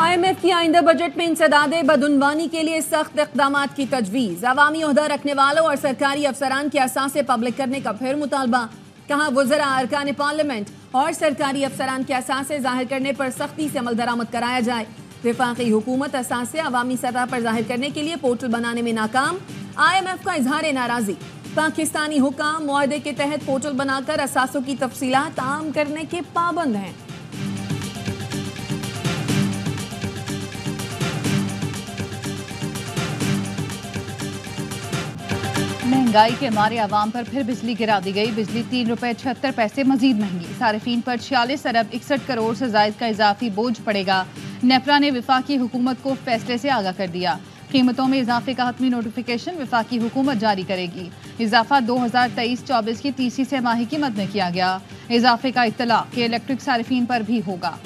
IMF की आइंदा budget में इंसदाद बदउनवानी के लिए सख्त इक़दाम की तजवीज़। अवामी ओहदा रखने वालों और सरकारी अफसरान के असासे पब्लिक करने का फिर मुतालबा। कहा वज़रा, अरकान पार्लियामेंट और सरकारी अफसरान के असासे जाहिर करने पर सख्ती से अमल दरामद कराया जाए। वफाकी हुकूमत असासे अवामी सतह पर जाहिर करने के लिए पोर्टल बनाने में नाकाम। IMF का इजहार नाराज़ी। पाकिस्तानी हुकाम मुआहदे के तहत पोर्टल बनाकर असासों की तफसीलात आम करने के पाबंद हैं। महंगाई के मारे आवाम पर फिर बिजली गिरा दी गई। बिजली 3 रुपए 76 पैसे मजीद महंगी। सारिफीन पर 46 अरब 61 करोड़ से जायद का इजाफी बोझ पड़ेगा। नेपरा ने वफाकी हुकूमत को फैसले से आगाह कर दिया। कीमतों में इजाफे का हतमी नोटिफिकेशन वफाकी हुकूमत जारी करेगी। इजाफा 2023-24 की तीसरी तिमाही की मद में किया गया। इजाफे का इत्तला कि इलेक्ट्रिक सारिफीन पर भी होगा।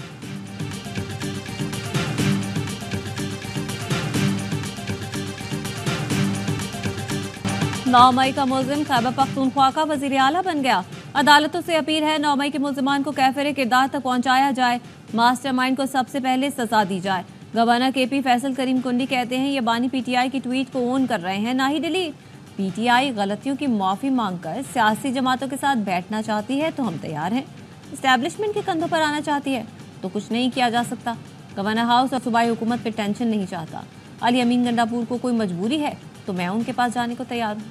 9 मई का मुल्जिम खैबर पख्तूनख्वा का वज़ीर आला बन गया। अदालतों से अपील है 9 मई के मुल्जिमान को कैफिर किरदार तक पहुंचाया जाए। मास्टरमाइंड को सबसे पहले सजा दी जाए। गवर्नर KP फैसल करीम कुंडी कहते हैं ये बानी PTI की ट्वीट को ओन कर रहे हैं, ना ही डिलीट। PTI गलतियों की माफ़ी मांगकर सियासी जमातों के साथ बैठना चाहती है तो हम तैयार हैं। इस्टेब्लिशमेंट के कंधों पर आना चाहती है तो कुछ नहीं किया जा सकता। गवर्नर हाउस और सूबाई हुकूमत पर टेंशन नहीं चाहता। अली अमीन गंडापुर को कोई मजबूरी है तो मैं उनके पास जाने को तैयार हूँ।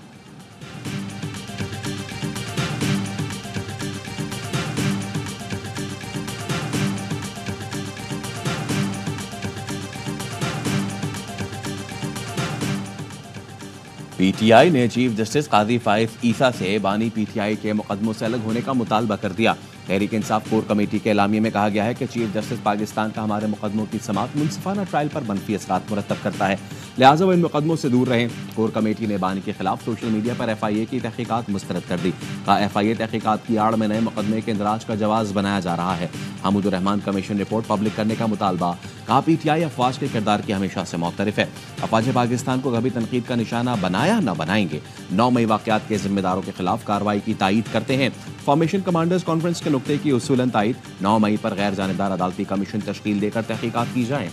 PTI ने चीफ जस्टिस काजी फाइज ईसा से बानी PTI के मुकदमों से अलग होने का मुतालबा कर दिया। तहरीक इंसाफ कोर कमेटी के एलामिये में कहा गया है कि चीफ जस्टिस पाकिस्तान का हमारे मुकदमों की समाअत मुनसिफाना ट्रायल पर मनफी असरात मुरतब करता है, लिहाजा वो इन मुकदमों से दूर रहें। कोर कमेटी ने बानी के खिलाफ सोशल मीडिया पर FIA की तहकीकात मुस्तरद कर दी। कहा FIA तहकीकात की आड़ में नए मुकदमे के इंदराज का जवाब बनाया जा रहा है। Hamoodur Rahman commission report public करने का मुतालबा। कहा PTI अफवाज के किरदार की हमेशा से मुतरफ है। अफवाज पाकिस्तान को कभी तनकीद का निशाना बनाया न बनाएंगे। 9 मई वाक़यात के जिम्मेदारों के खिलाफ कार्रवाई की तायीद करते हैं। फॉर्मेशन कमांडर्स कॉन्फ्रेंस के नुक्ते की उसूलन तायीद। 9 मई पर गैर जानिबदार अदालती कमीशन तश्कील देकर तहकीकात की जाए।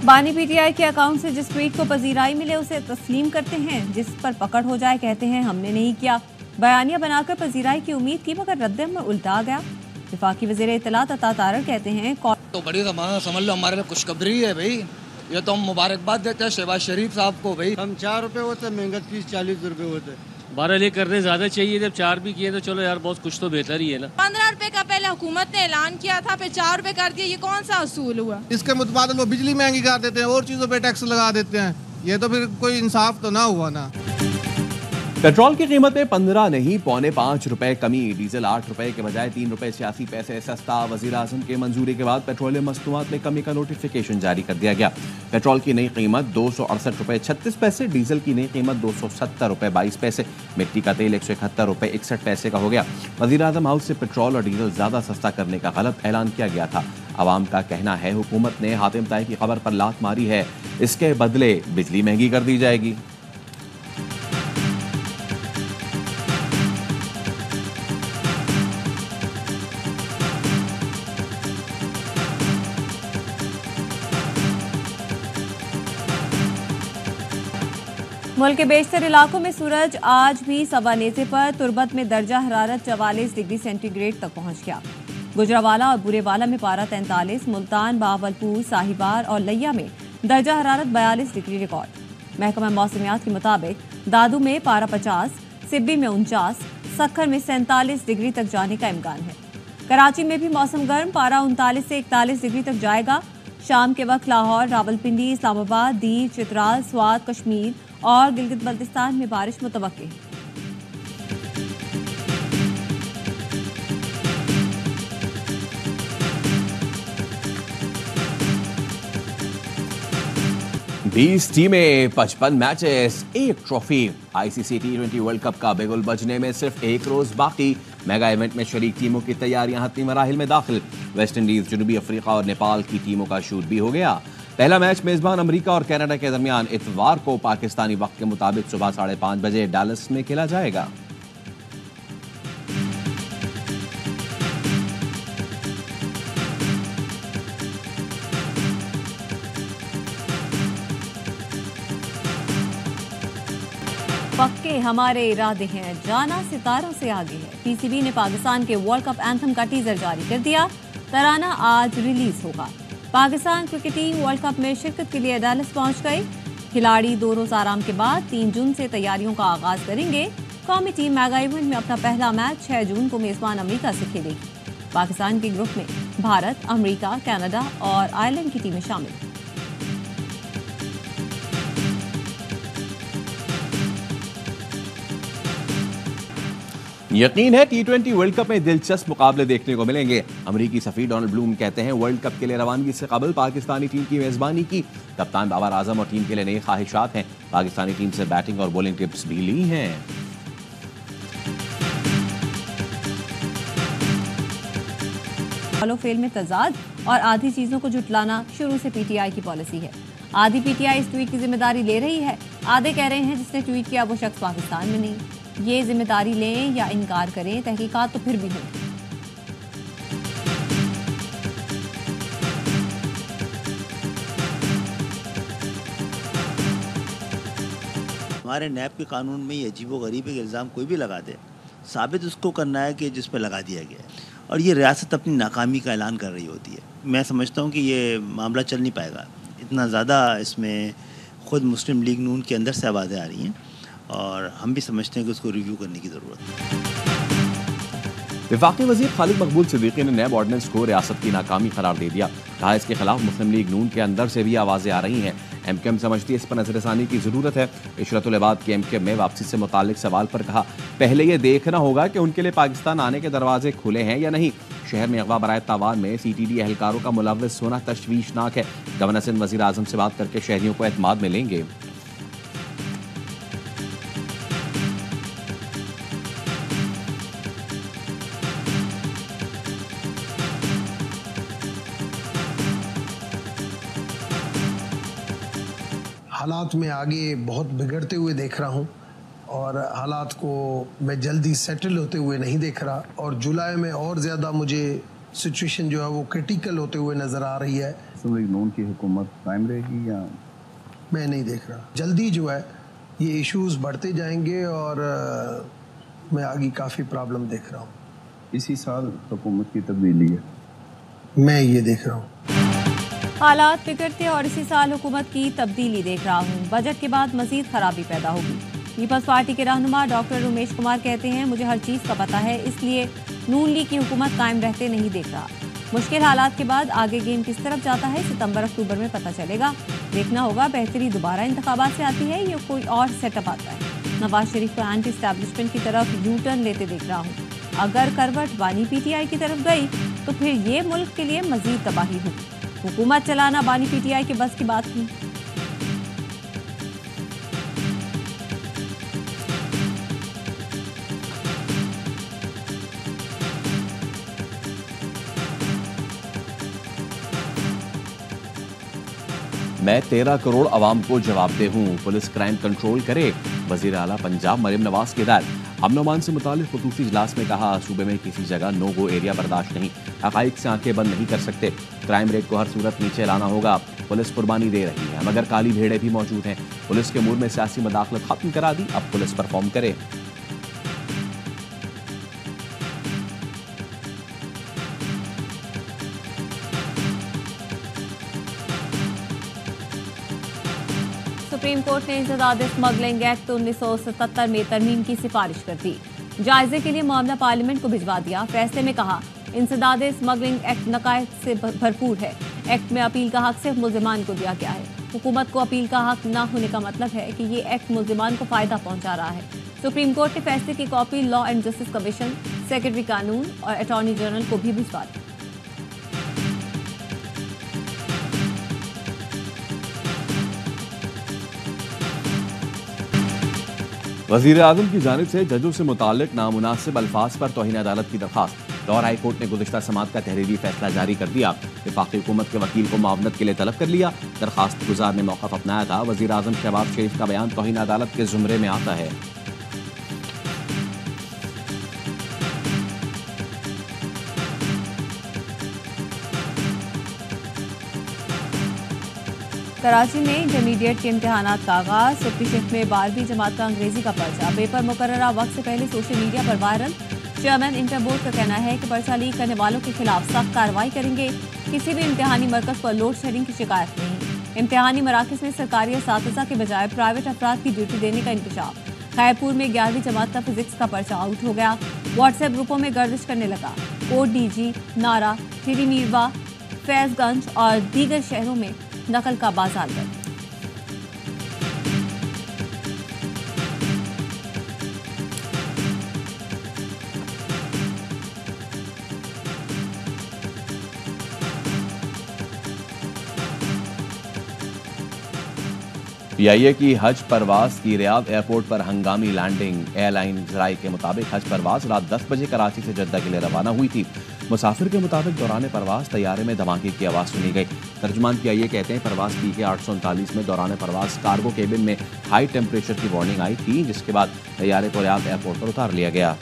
बानी PTI के अकाउंट से जिस ट्वीट को पजीराई मिले उसे तस्लीम करते हैं, जिस पर पकड़ हो जाए कहते हैं हमने नहीं किया। बयानिया बनाकर पजीराई की उम्मीद की मगर रद्द-ए-अमल उल्टा आ गया। वफाकी वज़ीर इत्तलात अता तारर कहते हैं तो बड़ी समझ लो हमारे लिए खुशखबरी है भाई। ये तो हम मुबारकबाद देते हैं शहबाज शरीफ साहब को। भाई हम 4 रुपए होते, महंगा फीस 40 रुपए होते। 12 ले करने ज्यादा चाहिए, जब 4 भी किए तो चलो यार बहुत कुछ तो बेहतर ही है ना। 15 रुपए का पहले हुकूमत ने ऐलान किया था, फिर 4 रुपए कर दिया। ये कौन सा असूल हुआ? इसके मुतबादिल वो बिजली महंगी कर देते हैं और चीजों पे टैक्स लगा देते हैं। ये तो फिर कोई इंसाफ तो ना हुआ ना। पेट्रोल की कीमत में 15 नहीं 4.25 रुपए कमी। डीजल 8 रुपए के बजाय 3 रुपए 86 पैसे सस्ता। वज़ीर आज़म के मंजूरी के बाद पेट्रोलियम मसनूआत में कमी का नोटिफिकेशन जारी कर दिया गया। पेट्रोल की नई कीमत 268 रुपए 36 पैसे, डीजल की नई कीमत 270 रुपए 22 पैसे, मिट्टी का तेल 171 रुपए 61 पैसे का हो गया। वज़ीर आज़म हाउस से पेट्रोल और डीजल ज्यादा सस्ता करने का गलत ऐलान किया गया था। आवाम का कहना है हुकूमत ने हातिम ताई की खबर पर लात मारी है, इसके बदले बिजली महंगी कर दी जाएगी। मुल्क के बेशतर इलाकों में सूरज आज भी सवा नेज़े पर। तुर्बत में दर्जा हरारत 44 डिग्री सेंटीग्रेड तक पहुंच गया। गुजरावाला और बुरेवाला में पारा 43, मुल्तान, बावलपुर, साहिवार और लैया में दर्जा हरारत 42 डिग्री रिकॉर्ड। महकमा मौसमियात के मुताबिक दादू में पारा 50, सिब्बी में 49, सक्खर में 47 डिग्री तक जाने का इम्कान है। कराची में भी मौसम गर्म, पारा 39 से 41 डिग्री तक जाएगा। शाम के वक्त लाहौर, रावलपिंडी, इस्लामाबाद, दीर, चित्राल, स्वात, कश्मीर और गिलगित बल्तिस्तान में बारिश मुतवक्की है। बीस टीमें, 55 matches, 1 trophy. ICC T20 world cup का बिगुल बजने में सिर्फ 1 रोज बाकी। मेगा इवेंट में शरीक टीमों की तैयारियां हतमी मराहिल में दाखिल। वेस्ट इंडीज, जनूबी अफ्रीका और नेपाल की टीमों का शूट भी हो गया। पहला मैच मेजबान अमेरिका और कनाडा के दरमियान इतवार को पाकिस्तानी वक्त के मुताबिक सुबह 5:30 बजे डैलस में खेला जाएगा। पक्के हमारे इरादे हैं, जाना सितारों से आगे है। पीसीबी ने पाकिस्तान के वर्ल्ड कप एंथम का टीजर जारी कर दिया। तराना आज रिलीज होगा। Pakistan cricket team world cup में शिरकत के लिए डैलस पहुंच गई। खिलाड़ी 2 रोज आराम के बाद 3 जून से तैयारियों का आगाज करेंगे। कौमी टीम मेगा इवेंट में अपना पहला मैच 6 जून को मेजबान अमेरिका से खेलेगी। पाकिस्तान के ग्रुप में भारत, अमेरिका, कनाडा और आयरलैंड की टीमें शामिल। यकीन है T20 वर्ल्ड कप में दिलचस्प मुकाबले देखने को मिलेंगे। अमेरिकी सफीर डोनाल्ड ब्लूम कहते हैं वर्ल्ड कप के लिए रवानगी से कबल पाकिस्तानी टीम की मेजबानी की। कप्तान बाबर आजम और टीम के लिए नई ख्वाहिशात हैं। पाकिस्तानी टीम से बैटिंग और बॉलिंग टिप्स भी ली हैं। फॉलो फेल में तजाद और आधी चीजों को जुटलाना शुरू से पीटीआई की पॉलिसी है। आधी पीटीआई इस ट्वीट की जिम्मेदारी ले रही है, आधे कह रहे हैं जिसने ट्वीट किया वो शख्स पाकिस्तान में नहीं। ये जिम्मेदारी लें या इनकार करें, तहकीकात तो फिर भी हों। हमारे नैब के कानून में ये अजीबोगरीब के इल्ज़ाम कोई भी लगा दे, साबित उसको करना है कि जिस पे लगा दिया गया है, और ये रियासत अपनी नाकामी का ऐलान कर रही होती है। मैं समझता हूँ कि ये मामला चल नहीं पाएगा। इतना ज़्यादा इसमें ख़ुद मुस्लिम लीग नून के अंदर से आवाज़ें आ रही हैं और हम भी समझते हैं कि उसको रिव्यू करने की ज़रूरत है। वफाकी वज़ीर खालिद मकबूल सिद्दीकी ने नैब ऑर्डिनेंस को रियासत की नाकामी करार दे दिया। कहा इसके खिलाफ मुस्लिम लीग नून के अंदर से भी आवाज़ें आ रही हैं। एमकेएम समझती है इस पर नजरसानी की ज़रूरत है। इशरतुल इबाद के एमकेएम में वापसी से मुतालिक सवाल पर कहा पहले ये देखना होगा कि उनके लिए पाकिस्तान आने के दरवाजे खुले हैं या नहीं। शहर में अगवा बराए तावान में CTD एहलकारों का मुलव्वस होना तशवीशनाक है। गवर्नर सिंध वज़ीर आज़म से बात करके शहरियों को एतमाद में लेंगे। हालात में आगे बहुत बिगड़ते हुए देख रहा हूँ और हालात को मैं जल्दी सेटल होते हुए नहीं देख रहा, और जुलाई में और ज़्यादा मुझे सिचुएशन जो है वो क्रिटिकल होते हुए नज़र आ रही है। नून की हुकूमत कायम रहेगी या मैं नहीं देख रहा। जल्दी जो है ये इश्यूज बढ़ते जाएंगे और मैं आगे काफ़ी प्रॉब्लम देख रहा हूँ। इसी साल हुकूमत की तब्दीली है, मैं ये देख रहा हूँ। हालात बिगड़ते और इसी साल हुकूमत की तब्दीली देख रहा हूँ। बजट के बाद मजीद खराबी पैदा होगी। पीपल्स पार्टी के रहनुमा डॉक्टर उमेश कुमार कहते हैं मुझे हर चीज़ का पता है, इसलिए नून लीग की हुकूमत कायम रहते नहीं देख रहा। मुश्किल हालात के बाद आगे गेम किस तरफ जाता है सितंबर अक्टूबर में पता चलेगा। देखना होगा बेहतरी दोबारा इंतखाबात से आती है या कोई और सेटअप आता है। नवाज शरीफ को एंटी एस्टैब्लिशमेंट की तरफ यू टर्न लेते देख रहा हूँ। अगर करवट बानी PTI की तरफ गई तो फिर ये मुल्क के लिए मजीद तबाही होगी। हुकूमत चलाना बानी PTI के बस की बात नहीं। मैं 13 करोड़ अवाम को जवाबदेह हूँ, पुलिस क्राइम कंट्रोल करे। वजीर आला पंजाब मरियम नवाज की हिदायत। अमन-ओ-मान से मुतालिक खुसूसी इजलास में कहा सूबे में किसी जगह नो गो एरिया बर्दाश्त नहीं। हकाइक से आंखें बंद नहीं कर सकते। क्राइम रेट को हर सूरत नीचे लाना होगा। पुलिस कुर्बानी दे रही है मगर काली भेड़े भी मौजूद हैं। पुलिस के मूड में सियासी मदाखलत खत्म करा दी, अब पुलिस परफॉर्म करे। सुप्रीम कोर्ट ने इंसदाद स्मगलिंग एक्ट 1977 में तरमीम की सिफारिश कर दी। जायजे के लिए मामला पार्लियामेंट को भिजवा दिया। फैसले में कहा इंसदाद स्मगलिंग एक्ट नकायद से भरपूर है। एक्ट में अपील का हक सिर्फ मुल्जिमान को दिया गया है। हुकूमत को अपील का हक न होने का मतलब है कि ये एक्ट मुल्जिमान को फायदा पहुंचा रहा है। सुप्रीम कोर्ट ने फैसले की copy law and justice commission, secretary कानून और अटॉर्नी जनरल को भी भिजवा दी। वजीर आजम की जानिब से जजों से मुतालिक नामुनासिब अल्फाज पर तौहीन अदालत की दरखास्त। लाहौर हाई कोर्ट ने गुज़िश्ता समात का तहरीरी फैसला जारी कर दिया। वफाकी हुकूमत के वकील को मुआवनत के लिए तलब कर लिया। दरखास्त गुजार ने मौक़िफ़ अपनाया था। वजीर आजम शहबाज शरीफ का बयान तौहीन अदालत के जुमरे में आता है। कराची में इंटरमीडिएट के इम्तहानात का आगाज। सुप्री शिफ्ट में 12वीं जमात का अंग्रेजी का पर्चा। पेपर मुकर्ररा वक्त से पहले सोशल मीडिया पर वायरल। चेयरमैन इंटर बोर्ड का कहना है कि पर्चा लीक करने वालों के खिलाफ सख्त कार्रवाई करेंगे। किसी भी इम्तहानी मरकज पर लोड शेडिंग की शिकायत नहीं। इम्तहानी मराकज में सरकारी असातिज़ा के बजाय प्राइवेट अफराद की ड्यूटी देने का इंकशाफ। खैरपुर में 11वीं जमात का फिजिक्स का पर्चा आउट हो गया। व्हाट्सएप ग्रुपों में गर्दिश करने लगा। कोट डीजी, नारा, थिरी मीरवा, फैजगंज और दीगर शहरों में नकल का बाजार बंद। पीआईए की हज परवाज की रियाद एयरपोर्ट पर हंगामी लैंडिंग। एयरलाइन ज़राए के मुताबिक हज परवाज रात 10 बजे कराची से जद्दा के लिए रवाना हुई थी। मुसाफिर के मुताबिक दौरान परवाज तैयारे में धमाके की आवाज़ सुनी गई। तर्जुमान पीआईए कहते हैं परवाज PK 839 में दौरान परवाज कार्गो केबिन में हाई टेम्परेचर की वार्निंग आई थी, जिसके बाद तैयारे को रियाद एयरपोर्ट पर उतार लिया गया।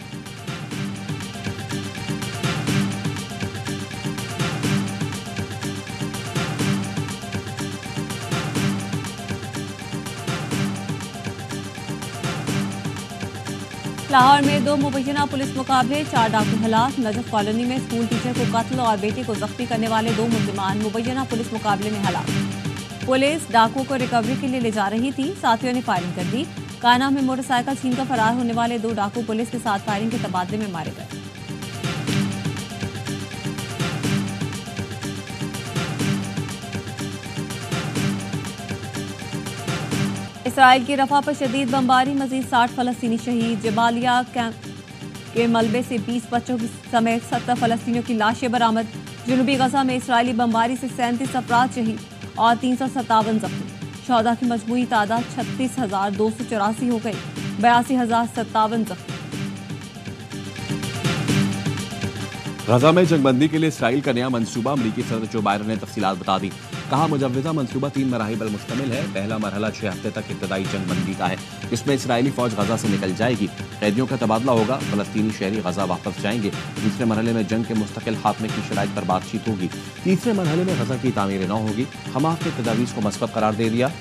लाहौर में 2 मुबैना पुलिस मुकाबले, 4 डाकू हलाक। नजफ कॉलोनी में स्कूल टीचर को कत्ल और बेटे को जख्मी करने वाले 2 मुलजिमान मुबैना पुलिस मुकाबले में हलाक। पुलिस डाकुओं को रिकवरी के लिए ले जा रही थी, साथियों ने फायरिंग कर दी। काना में मोटरसाइकिल छीनकर फरार होने वाले 2 डाकू पुलिस के साथ फायरिंग के तबादले में मारे गए। इसराइल की रफा पर शदीद बमबारी, मजीद 60 फलस्तीनी शहीद। जबालिया कैंप के मलबे से 20 बच्चों की समेत 70 फलस्तीनियों की लाशें बरामद। जनूबी गजा में इसराइली बमबारी से 37 अफराद शहीद और 357 जख्मी। शहदा की मजमूई तादाद 36,284 हो गई, 82,057 जख्मी। गजा में जंगबंदी के लिए इसराइल का नया मंसूबा। अमरीकी सदर जो बाइडेन ने तफसीलात बता दी। कहा मुजव्वज़ा मंसूबा 3 मराहिल पर मुश्तमिल है। पहला मरहला 6 हफ्ते तक इब्तदाई जंगबंदी का है, जिसमें इसराइली फौज गजा से निकल जाएगी, कैदियों का तबादला होगा, फलस्तीनी शहरी गजा वापस जाएंगे। दूसरे मरहले में जंग के मुस्तकिल खात्मे की शराइत पर बातचीत होगी। तीसरे मरहले में गजा की तामीर नौ होगी। हमास ने तजावीज़ को मस्बत करार दे दिया।